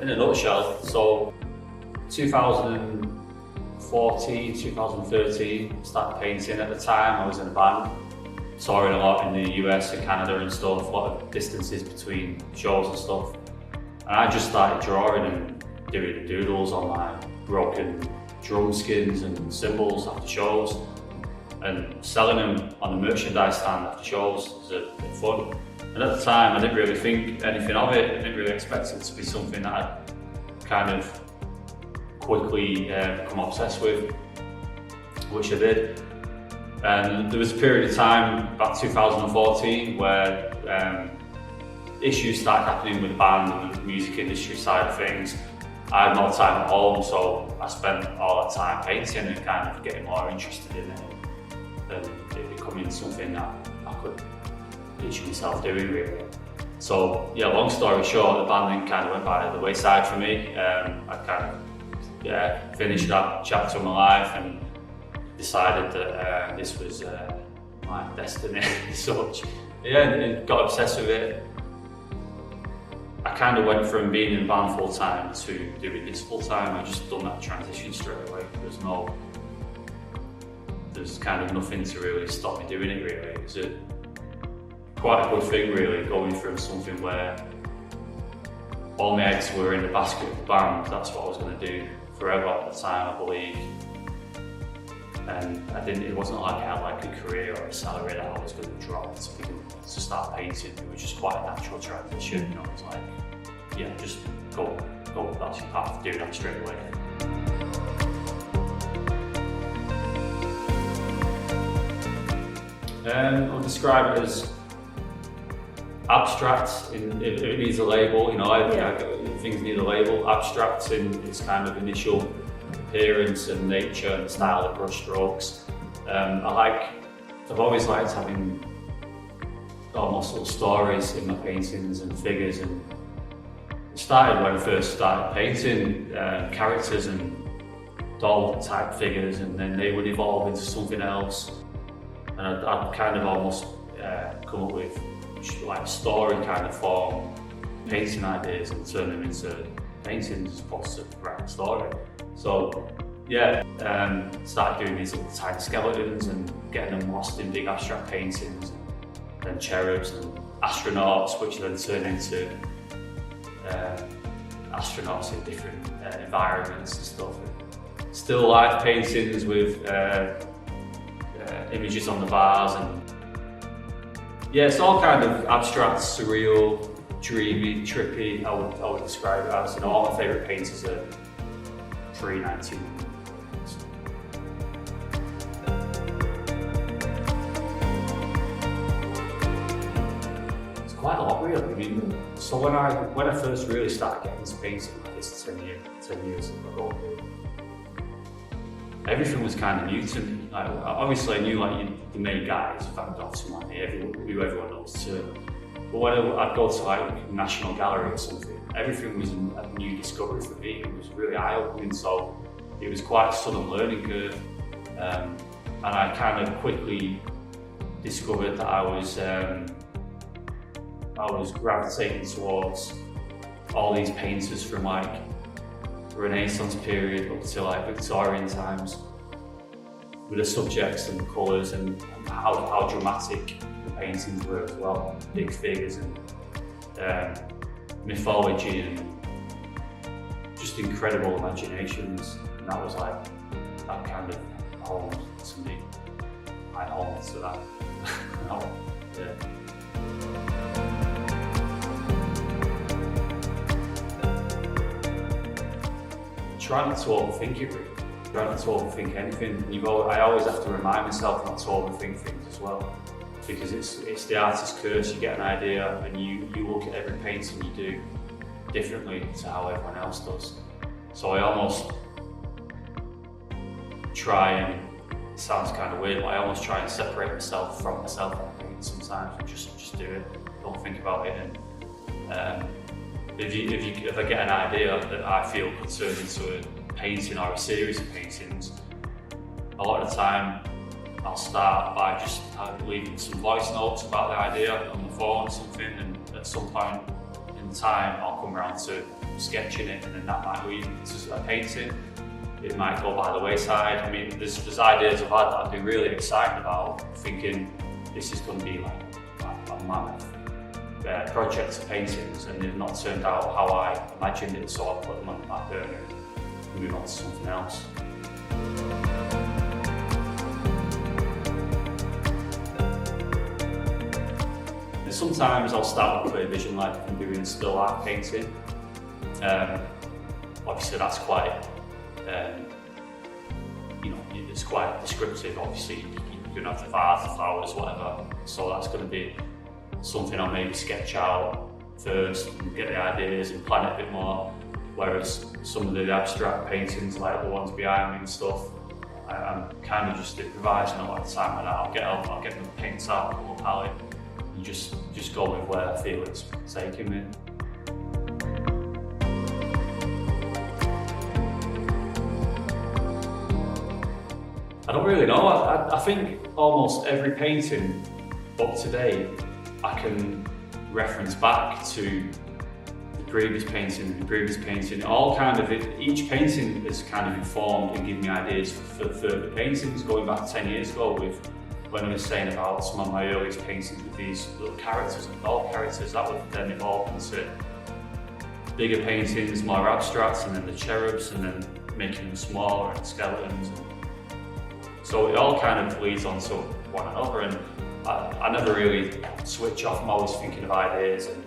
in a nutshell, so 2014, 2013, started painting. At the time I was in a band, touring a lot in the US and Canada and stuff, a lot of distances between shows and stuff. And I just started drawing and doing doodles on my broken drum skins and cymbals after shows, and selling them on the merchandise stand after shows was a bit fun. And at the time I didn't really think anything of it. I didn't really expect it to be something that I'd kind of quickly become obsessed with, which I did. And there was a period of time, about 2014, where issues started happening with the band and the music industry side of things. I had more time at home, so I spent all that time painting and kind of getting more interested in it, and it becoming something that I could picture myself doing, really. So yeah, long story short, the band then kind of went by the wayside for me. I kind of finished that chapter of my life and decided that this was my destiny as such. Yeah, and got obsessed with it. I kind of went from being in a band full time to doing this full time. I just done that transition straight away. There's kind of nothing to really stop me doing it, really. It was quite a good thing, really, going from something where all my eggs were in the basket of the band. That's what I was going to do forever at the time, I believe. And it wasn't like I had like a career or a salary that I was going to drop to start painting. It was just quite a natural transition, you know. It's like, yeah, just go, that's your path, do that straight away. I'll describe it as abstract, if it needs a label, you know, things need a label. Abstract in its kind of initial appearance and nature and style of brush strokes. I've always liked having almost little stories in my paintings and figures, and it started when I first started painting characters and doll type figures, and then they would evolve into something else, and I'd kind of almost come up with like story kind of form painting ideas and turn them into paintings as opposed to writing a story. So yeah, started doing these little tiny skeletons and getting them lost in big abstract paintings, and then cherubs and astronauts, which then turned into astronauts in different environments and stuff. And still life paintings with images on the vase, and yeah, it's all kind of abstract, surreal, dreamy, trippy. I would describe it as. You know, all my favourite painters are pre-19. It's quite a lot, really. I mean, so when I first really started getting into painting, like this 10 years ago, everything was kind of new to me. Like, obviously, I knew like the main guys, Van Gogh, someone like who everyone knows too. But when I'd go to like National Gallery or something, everything was a new discovery for me. It was really eye-opening, so it was quite a sudden learning curve. And I kind of quickly discovered that I was gravitating towards all these painters from like Renaissance period up to like Victorian times, with the subjects and the colours and how dramatic the paintings were as well. Big figures and mythology and just incredible imaginations. And that was like, that kind of honed to me. I honed to that. Yeah. Try not to overthink it, really. Try not to overthink anything. I always have to remind myself not to overthink things as well, because it's the artist's curse. You get an idea and you look at every painting you do differently to how everyone else does. So I almost try, and it sounds kind of weird, but I almost try and separate myself from myself when I paint sometimes, and just do it. Don't think about it. And if I get an idea that I feel could turn into a painting or a series of paintings, a lot of the time I'll start by just leaving some voice notes about the idea on the phone or something, and at some point in time I'll come around to sketching it, and then that might lead to a painting. It might go by the wayside. I mean, there's ideas I've had that I've been really excited about, thinking this is going to be like a mammoth project of paintings, and they've not turned out how I imagined it, so I put them on the back burner and move on to something else. And sometimes I'll start with a clear vision, like I'm doing still life painting. Obviously that's quite, it's quite descriptive. Obviously you can have the vase, the flowers, whatever. So that's going to be something I'll maybe sketch out first and get the ideas and plan it a bit more. Whereas some of the abstract paintings, like the ones behind me and stuff, I'm kind of just improvising a lot of the time. And I'll get the paints out, the little palette, and just go with where I feel it's taking me. I don't really know. I think almost every painting up to date, I can reference back to the previous painting, all kind of each painting is kind of informed and given me ideas for further paintings, going back 10 years ago with when I was saying about some of my earliest paintings with these little characters and doll characters, that would then evolve into bigger paintings, more abstracts, and then the cherubs, and then making them smaller and skeletons. So it all kind of leads on to one another, and I never really switch off. I'm always thinking of ideas, and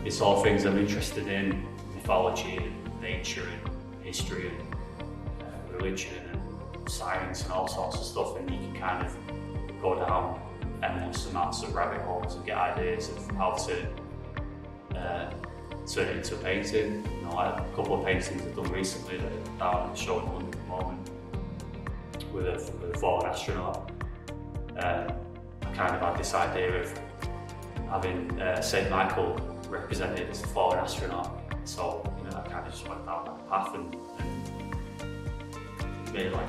it's all things I'm interested in: mythology, and nature, and history, and religion, and science, and all sorts of stuff. And you can kind of go down endless amounts of rabbit holes and get ideas of how to turn it into a painting. Like a couple of paintings I've done recently that are down and showing in London at the moment with a fallen astronaut. I kind of had this idea of having St. Michael represented as a fallen astronaut. So, I kind of just went down that path and made like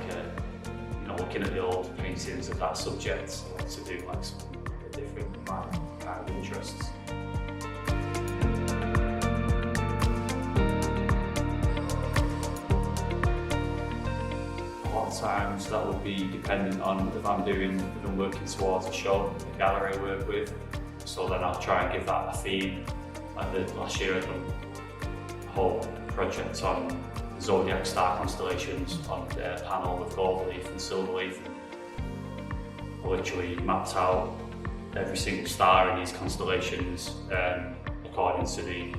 looking at the old paintings of that subject, so to do like something a bit different in my kind of interests. A lot of times that will be dependent on if I'm working towards a show, a gallery I work with, so then I'll try and give that a theme. Like last year I done a whole project on zodiac star constellations on a panel with gold leaf and silver leaf. I literally mapped out every single star in these constellations according to the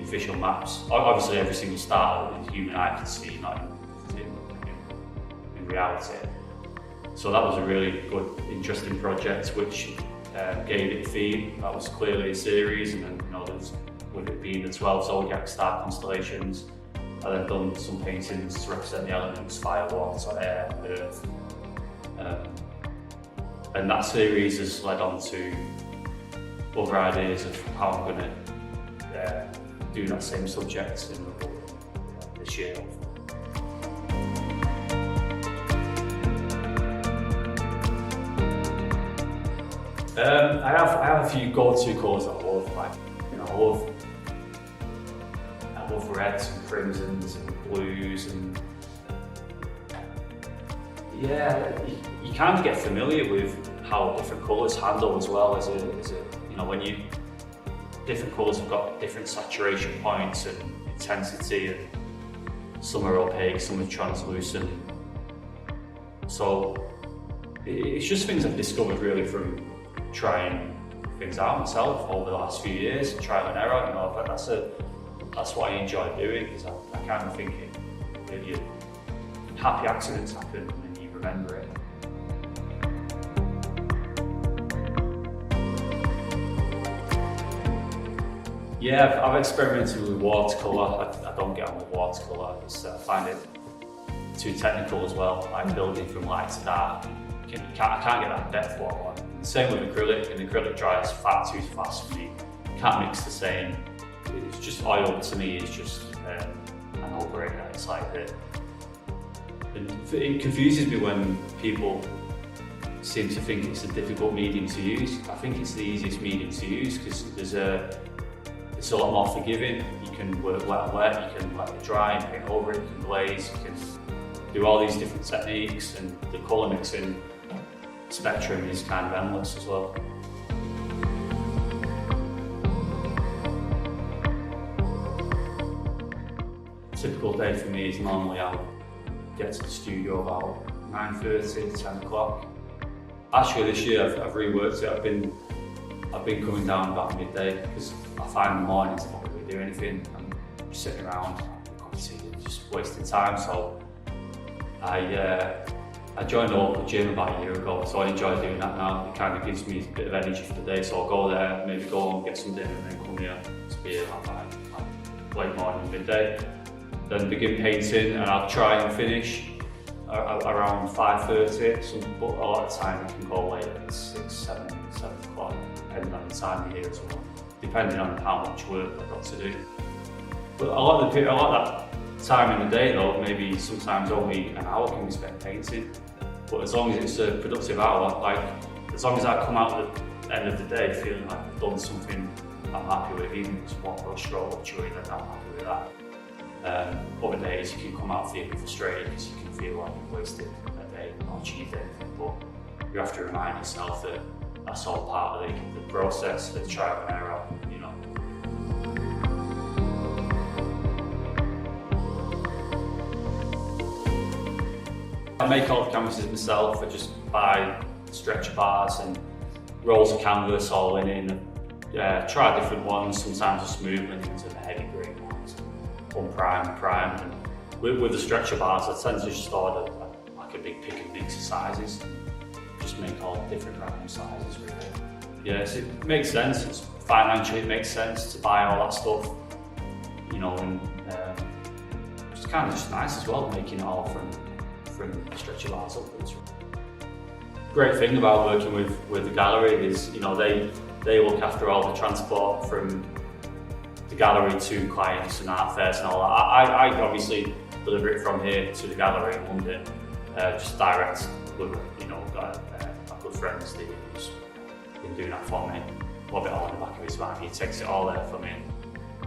official maps. Obviously every single star that the human eye can see, not in reality. So that was a really good, interesting project which gave it a theme. That was clearly a series, and then with it being the 12 zodiac star constellations, I then done some paintings to represent the elements: fire, water, air, earth. And that series has led on to other ideas of how I'm going to do that same subject in this year. I have a few go-to colours I love. I love reds and crimsons and blues, and you kind of get familiar with how different colours handle as well as when different colours have got different saturation points and intensity, and some are opaque, some are translucent. So it's just things I've discovered really from trying things out myself over the last few years, trial and error. But that's what I enjoy doing, because I kind of think that happy accidents happen and you remember it. Yeah, I've experimented with watercolour. I don't get on with watercolour. I find it too technical as well, like building from light to dark. I can't get that depth what I want. Same with acrylic, and acrylic dries far too fast for me. Can't mix the same. It's just oil to me is just an no-brainer. It's like it confuses me when people seem to think it's a difficult medium to use. I think it's the easiest medium to use, because it's a lot more forgiving. You can work wet and wet, you can let it dry and paint over it, you can glaze, you can do all these different techniques, and the colour mixing spectrum is kind of endless as well. A typical day for me is normally I'll get to the studio about 9:30, 10 o'clock. Actually this year I've reworked it. I've been coming down about midday because I find in the mornings I don't really do anything. I'm just sitting around, having a cup of tea, and just wasting time. So I joined a local gym about a year ago, so I enjoy doing that now. It kind of gives me a bit of energy for the day, so I'll go there, maybe go home, get some dinner, and then come here to be here like late morning, midday. Then begin painting, and I'll try and finish around 5:30, but a lot of the time it can go late at 6, 7 o'clock, depending on the time of year as well, depending on how much work I've got to do. But a lot of that time in the day though, maybe sometimes only an hour can be spent painting, but as long as it's a productive hour, like as long as I come out at the end of the day feeling like I've done something I'm happy with, even if it's one brush stroke or chewing, then I'm happy with that. Other days you can come out feeling frustrated because you can feel like you've wasted a day and not achieved anything, but you have to remind yourself that that's all part of the process, the trial and error, you know. I make all the canvases myself. I just buy stretch bars and rolls of canvas, all linen. Try different ones, sometimes just move into the heavy grain ones. Prime, and with the stretcher bars I tend to just order like a big pick and mix of sizes, just make all different random sizes really. Yes, it makes sense, it's financially it makes sense to buy all that stuff, you know, and it's kind of just nice as well, making it all from stretcher bars upwards. Great thing about working with the gallery is, you know, they look after all the transport from the gallery to clients and art fairs and all that. I obviously deliver it from here to the gallery in London, just direct with, you know, got my good friend Steve who's been doing that for me. Love it all in the back of his van. He takes it all there for me,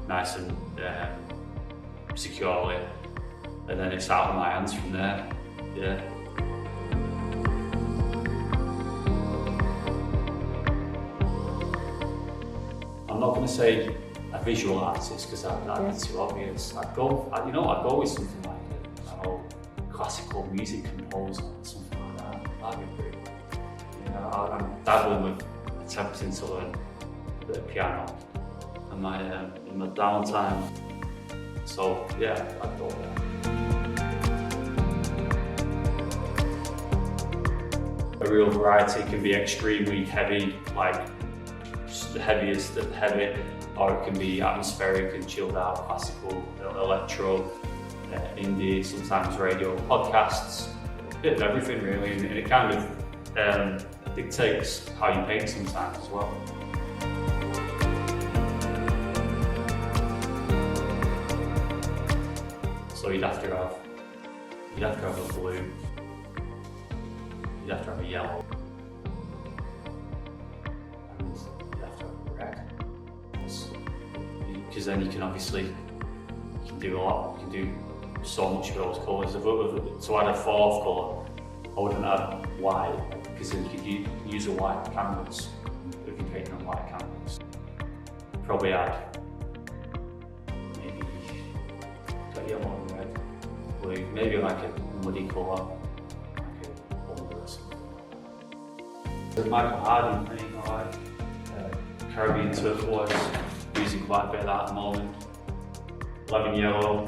nice and securely, and then it's out of my hands from there. Yeah. I'm not going to say a visual artist because that'd be too obvious. I'd go with something like an old classical music composer or something like that. That'd be pretty cool. You know, I'm dabbling with attempting to learn a bit of piano in my downtime. So yeah, I'd go there. A real variety can be extremely heavy, like just the heaviest of the heavy, or it can be atmospheric and chilled out, classical, electro, indie, sometimes radio, podcasts, a bit of everything really, and it kind of dictates how you paint sometimes as well. So you'd have to have a blue, you'd have to have a yellow, and you'd have to have a red. Because then you can do a lot, you can do so much with those colours. To add a fourth colour, I wouldn't add white, because then you could use a white canvas if you're painting on white canvas. Probably add maybe yellow and red, blue, maybe like a muddy colour, like a blue or something. The Michael Harding paint I like, Caribbean turquoise, using quite a bit of that at the moment. Lemon yellow,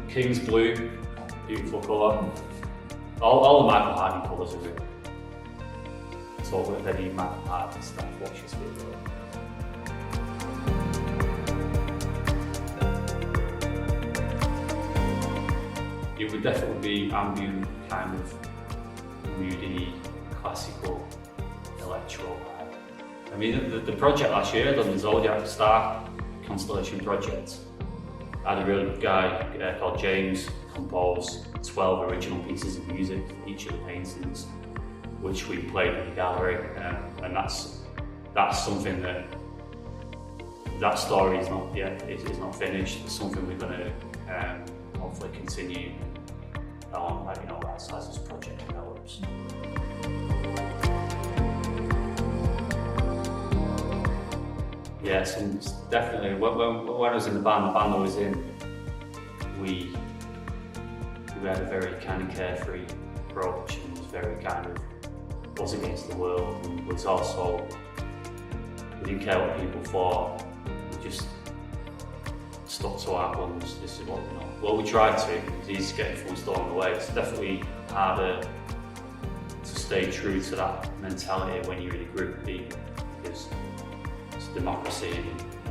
King's blue, beautiful colour. All the Michael Harding colours are really good. So with any Michael Harding stuff, watch his video. It would definitely be ambient, kind of moody, classical, electro vibe. I mean, the project last year, I done the Zodiac Star constellation project. I had a really good guy called James compose 12 original pieces of music for each of the paintings, which we played in the gallery, and that's something that that story is not yet, it's not finished. It's something we're going to hopefully continue on, like, you know, as this project develops. Yes, and definitely when I was in the band I was in, we had a very kind of carefree approach, and was very kind of, was against the world, and was also, we didn't care what people thought. We just stuck to our guns. This is what, you know, well, we tried to. It's easy to get influenced along the way. It's definitely harder to stay true to that mentality when you're in a group of people, because it's democracy and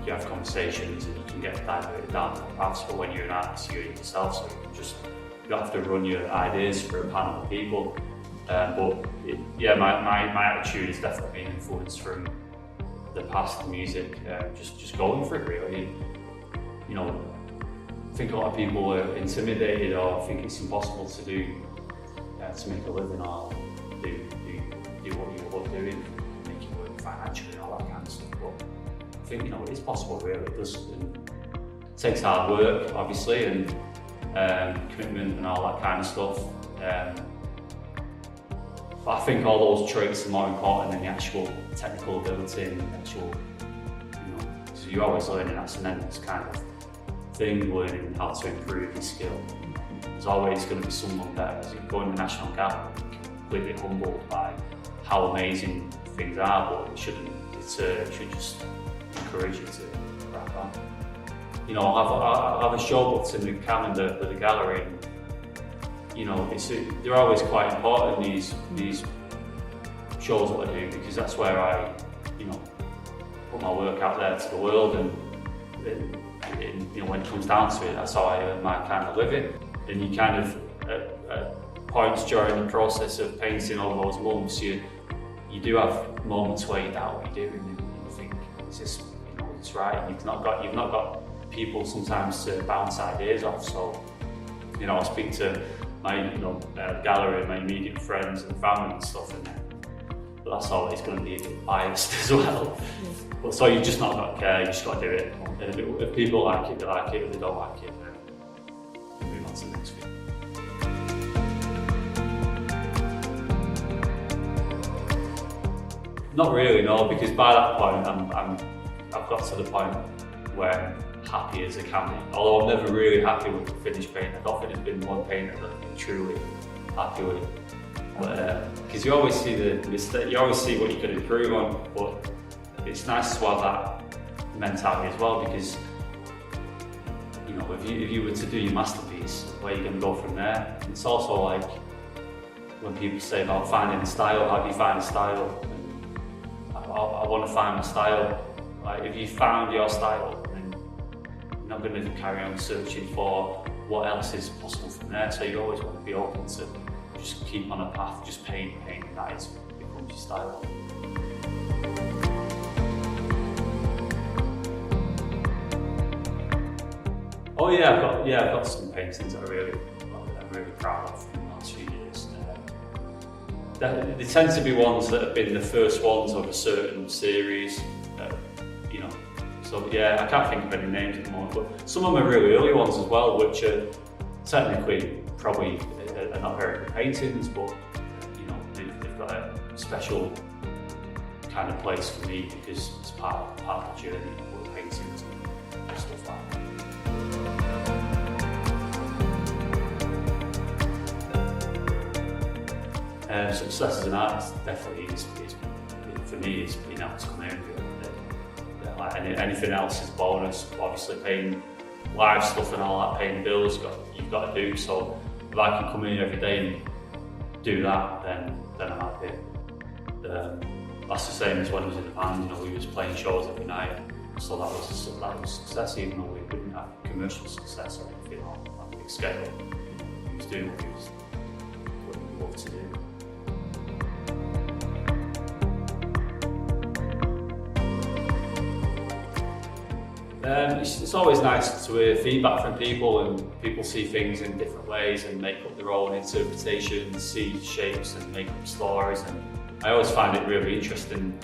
you have conversations and you can get diverted down that path. But when you're an artist, you're yourself, so you have to run your ideas for a panel of people. My attitude has definitely been influenced from the past music, just going for it really. You know, I think a lot of people are intimidated or think it's impossible to do, to make a living or do what you love doing, make it work financially and all that kind of stuff. But I think, you know, it is possible really. It does. It takes hard work, obviously, and commitment and all that kind of stuff. But I think all those traits are more important than the actual technical ability and the actual, you know, because you're always learning. That's an endless kind of thing, learning how to improve your skill. There's always going to be someone there. As you go in the National Gallery, you're completely humbled by how amazing things are, but it shouldn't deter, it should just encourage you to crack on. You know, I'll have a show booked in the calendar for the gallery, and, you know, they're always quite important, these shows that I do, because that's where I, you know, put my work out there to the world, and you know, when it comes down to it, that's how I earn my kind of living. And you kind of, at points during the process of painting all those months, you do have moments where you doubt what you're doing, and you think, is this, you know, it's right? You've not got people sometimes to bounce ideas off. So, you know, I speak to my, you know, gallery, my immediate friends and family and stuff, but that's always going to be a bit biased as well. But so you just not got to care, you just got to do it. And if people like it, they like it. If they don't like it, then move on to the next thing. Not really, no, because by that point I've got to the point where I'm happy as I can be. Although I'm never really happy with the finished paint. I don't think there's been one painter that I'm truly happy with. Because you always see you always see what you can improve on, but it's nice to have that mentality as well, because, you know, if you were to do your masterpiece, where you're going to go from there. It's also like when people say about finding a style, how do you find a style? I want to find my style. Like, if you found your style, then you're not going to carry on searching for what else is possible from there. So you always want to be open to just keep on a path, just paint, and that becomes your style. Oh yeah, I've got some paintings that I'm really proud of in the last few years. They tend to be ones that have been the first ones of a certain series, you know. So yeah, I can't think of any names at the moment, but some of them are really early ones as well, which are technically probably are not very good paintings, but, you know, they've got a special kind of place for me, because it's part of the journey with paintings and stuff like that. Success as an artist definitely is for me, is being able to come here and do it. Like anything else is bonus. Obviously, paying live stuff and all that, paying bills, you've got to do. So if I can come in every day and do that, then I'm happy. That's the same as when I was in the band. You know, we was playing shows every night, so that was success, even though we didn't have commercial success or anything on a big scale. He was doing what he loved to do. It's always nice to hear feedback from people, and people see things in different ways and make up their own interpretations, see shapes and make up stories. And I always find it really interesting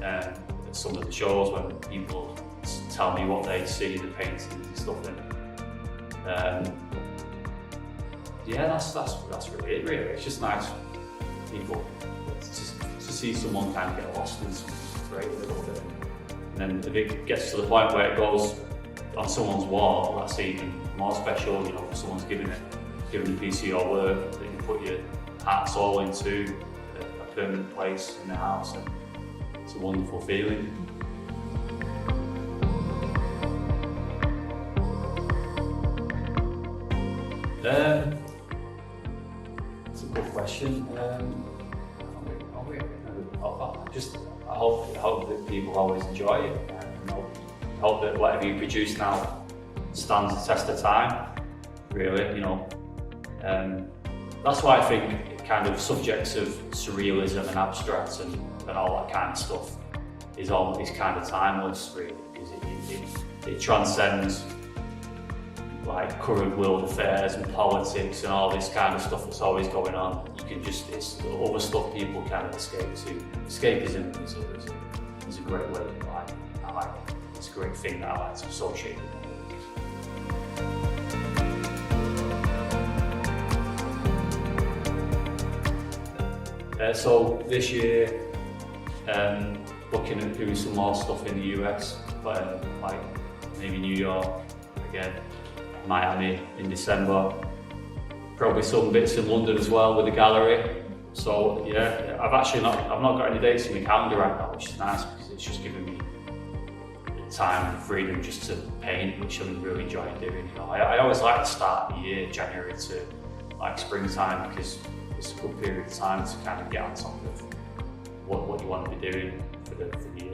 at some of the shows when people tell me what they see in the paintings and stuff. And yeah, that's really it. Really, it's just nice people to see someone kind of get lost in something great a little bit. And then if it gets to the point where it goes on someone's wall, that's even more special. You know, if someone's given a piece of your work that you put your heart and soul into a permanent place in the house, and it's a wonderful feeling. That's a good question. I hope that people always enjoy it. I hope that whatever you produce now stands the test of time. Really, you know. That's why I think kind of subjects of surrealism and abstract and all that kind of stuff is kind of timeless, really, because it transcends like current world affairs and politics and all this kind of stuff that's always going on. You can just, it's other stuff people kind of escape to. Escapism is a great way to life. I like it. It's a great thing that I like to associate with. So this year, looking at doing some more stuff in the US, like maybe New York again, Miami in December, probably some bits in London as well with the gallery. So yeah, I've not got any dates in the calendar right now, which is nice because it's just giving me time and freedom just to paint, which I'm really enjoying doing. You know, I always like to start the year, January to like springtime, because it's a good period of time to kind of get on top of what you want to be doing for the year.